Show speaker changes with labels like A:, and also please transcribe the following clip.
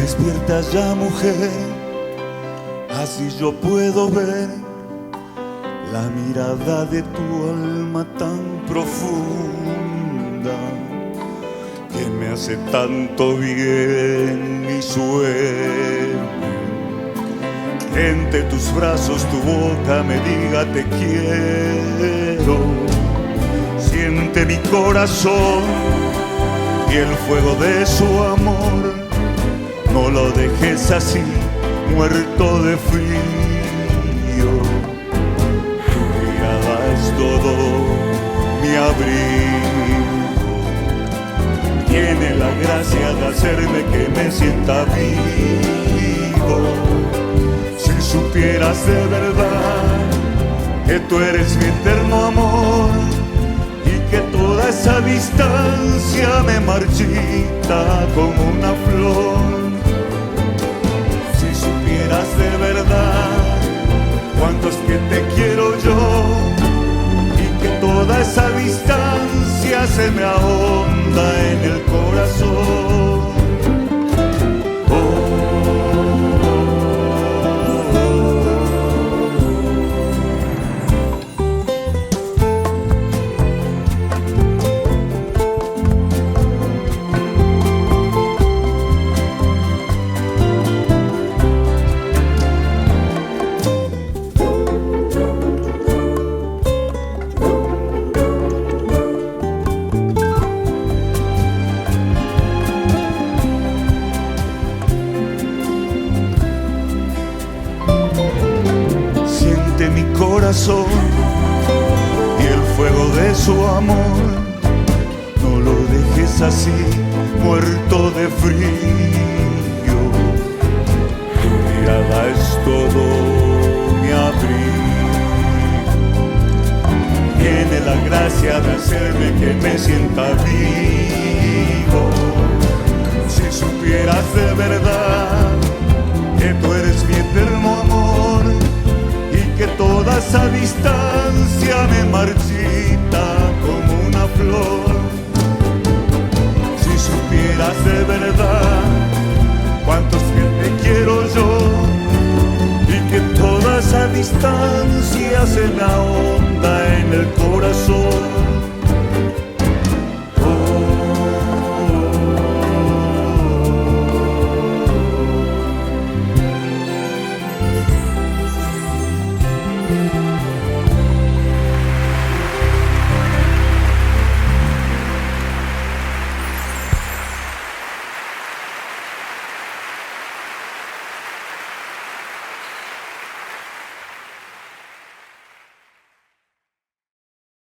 A: Despierta ya, mujer, así yo puedo ver la mirada de tu alma tan profunda que me hace tanto bien mi sueño. Que entre tus brazos tu boca me diga te quiero. Siente mi corazón y el fuego de su amor. No lo dejes así, muerto de frío. Tu mirada es todo mi abrigo. Tiene la gracia de hacerme que me sienta vivo. Si supieras de verdad que tú eres mi eterno amor y que toda esa distancia me marchita como una flor. De verdad cuánto es que te quiero yo y que toda esa distancia se me ahonda en el corazón. Mi corazón y el fuego de su amor. No lo dejes así, muerto de frío. Tu mirada es todo mi abrigo. Tiene la gracia de hacerme que me sienta vivo. Si supieras de verdad que tú eres mi eterno amor, que toda esa distancia me marchita como una flor. Si supieras de verdad cuánto es que te quiero yo y que toda esa distancia se me ahonda en el